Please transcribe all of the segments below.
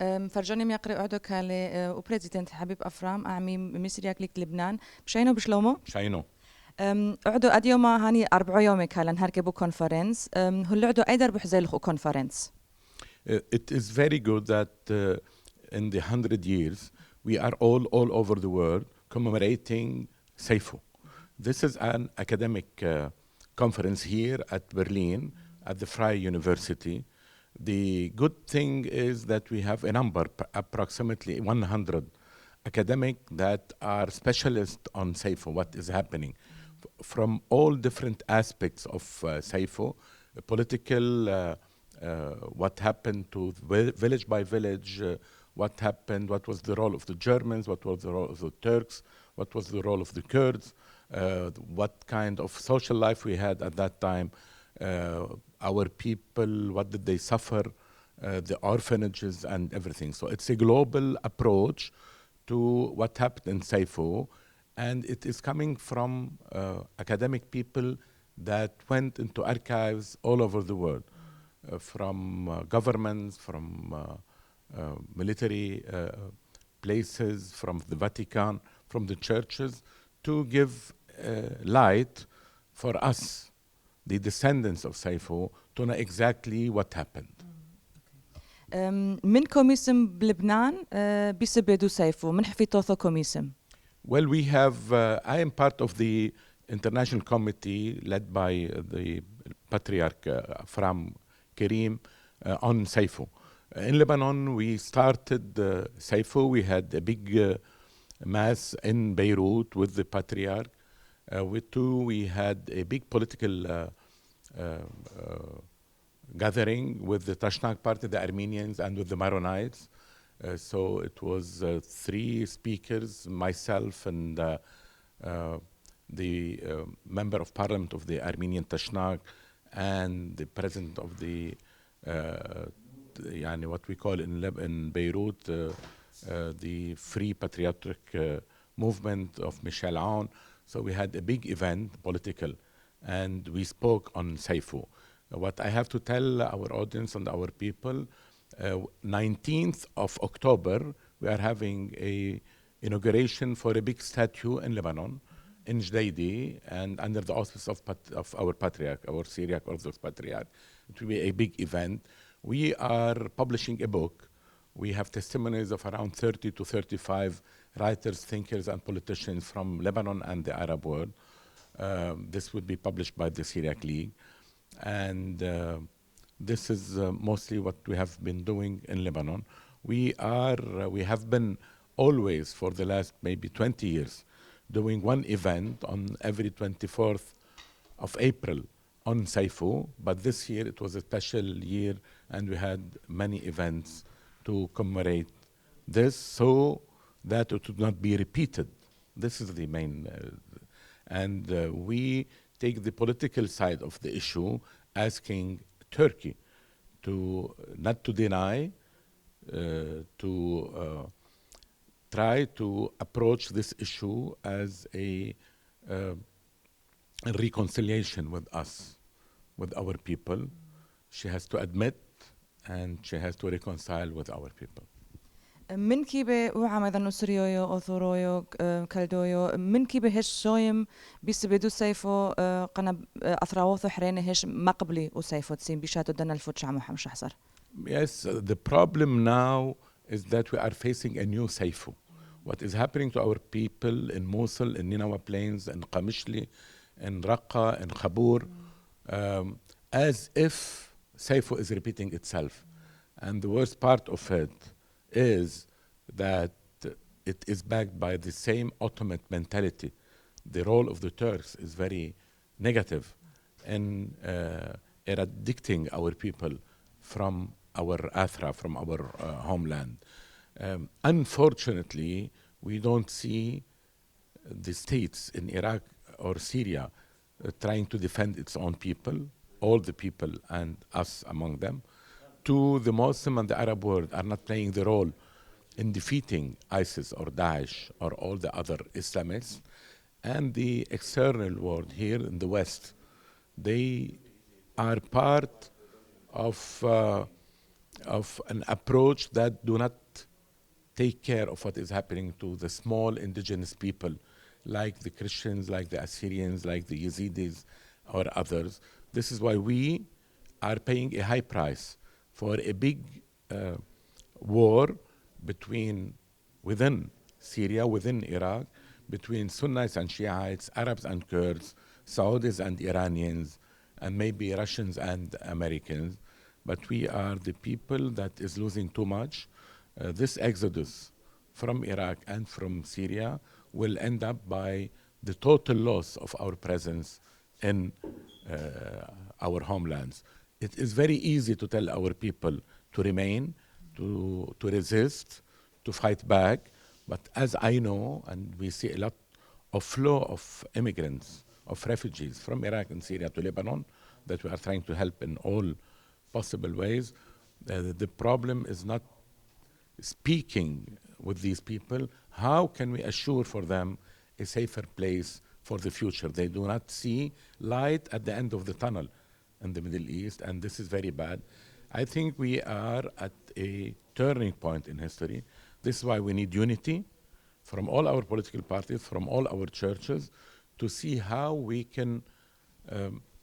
فرجاني يقرأ عدو كالي وبريزيدنت حبيب أفرام أعمي مصر يكليك لبنان بشينو بشلومو شاينو عدو أديوما هاني 4 يومي كالن هركبو كونفرنس هل عدو أيدر بحزيلخو كونفرنس. It is very good that in the 100 years we are all over the world commemorating Sayfo. This is an academic conference here at Berlin at the Freie University. The good thing is that we have a number, approximately 100 academic that are specialists on Sayfo, what is happening from all different aspects of Sayfo, political, what happened to village by village, what happened, what was the role of the Germans, what was the role of the Turks, what was the role of the Kurds, what kind of social life we had at that time, our people, what did they suffer, the orphanages and everything. So it's a global approach to what happened in Sayfo, and it is coming from academic people that went into archives all over the world, from governments, from military places, from the Vatican, from the churches, to give light for us, the descendants of Sayfo, to know exactly what happened. منكم اسم بلبنان بيسبدو سيفو من حفيتوثكم اسم. Well, we have, I am part of the international committee led by the Patriarch Afram on Sayfo. In Lebanon, we started Sayfo. We had a big mass in Beirut with the Patriarch. We had a big political gathering with the Tashnak party, the Armenians, and with the Maronites. So it was 3 speakers, myself and the member of parliament of the Armenian Tashnak, and the president of the what we call in Beirut the Free Patriotic Movement of Michel Aoun. So we had a big event, political, and we spoke on Sayfo. What I have to tell our audience and our people, 19th of October, we are having a inauguration for a big statue in Lebanon, in Jdeidi, and under the auspice of our Patriarch, our Syriac Orthodox Patriarch. It will be a big event. We are publishing a book. We have testimonies of around 30 to 35 writers, thinkers, and politicians from Lebanon and the Arab world. This will be published by the Syriac League. And this is mostly what we have been doing in Lebanon. We have been always, for the last maybe 20 years, doing one event on every 24th of April on Sayfo, but this year it was a special year and we had many events to commemorate this so that it would not be repeated. This is the main, we take the political side of the issue, asking Turkey to not to deny, to try to approach this issue as a reconciliation with us, with our people. She has to admit and she has to reconcile with our people. من كيبه وعم نسريو أثرويو كالدويو من كيبه هش شويم بيسبدو سيفو قنا أثراوثو حرينه هش مقبلي وسيفو تسين بيشاتو دنا الفوتش عمو حمش حصر. Yes, the problem now is that we are facing a new Sayfo. What is happening to our people in Mosul, in Nineveh Plains, in Qamishli, in Raqqa, in Khabur, as if Sayfo is repeating itself. And the worst part of it is that it is backed by the same Ottoman mentality. The role of the Turks is very negative in eradicating our people from our Athra, from our homeland. Unfortunately, we don't see the states in Iraq or Syria trying to defend its own people, all the people and us among them. The Muslim and the Arab world are not playing the role in defeating ISIS or Daesh or all the other Islamists. And the external world here in the West, they are part of of an approach that do not take care of what is happening to the small indigenous people, like the Christians, like the Assyrians, like the Yazidis, or others. This is why we are paying a high price for a big war between within Syria, within Iraq, between Sunnis and Shiites, Arabs and Kurds, Saudis and Iranians, and maybe Russians and Americans. But we are the people that is losing too much. This exodus from Iraq and from Syria will end up by the total loss of our presence in our homelands. It is very easy to tell our people to remain, to resist, to fight back. But as I know, and we see a lot of flow of immigrants, of refugees from Iraq and Syria to Lebanon, that we are trying to help in all possible ways. The problem is not speaking with these people. How can we assure for them a safer place for the future? They do not see light at the end of the tunnel in the Middle East, and this is very bad. I think we are at a turning point in history. This is why we need unity from all our political parties, from all our churches, to see how we can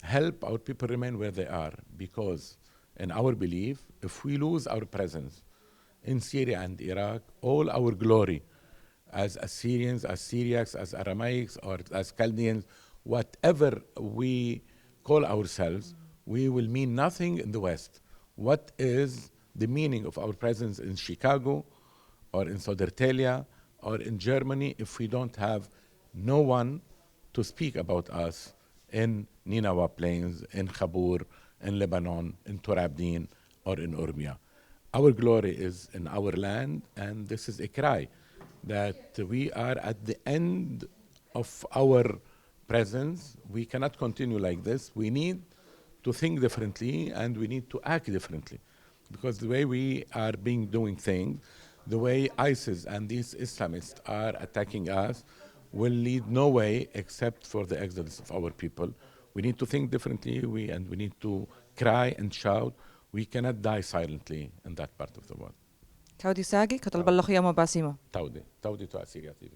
help our people remain where they are. Because in our belief, if we lose our presence in Syria and Iraq, all our glory as Assyrians, as Syriacs, as Aramaics, or as Chaldeans, whatever we call ourselves, we will mean nothing in the West. What is the meaning of our presence in Chicago or in Sodertalia or in Germany if we don't have no one to speak about us in Ninawa Plains, in Khabur, in Lebanon, in Turabdin, or in Urmia? Our glory is in our land, and this is a cry that we are at the end of our presence. We cannot continue like this. We need to think differently, and we need to act differently. Because the way we are doing things, the way ISIS and these Islamists are attacking us, will lead no way except for the exodus of our people. We need to think differently, and we need to cry and shout. We cannot die silently in that part of the world. Kaudi Sagi, Katalballokhia Mobasimo. Taudi to Assyria TV.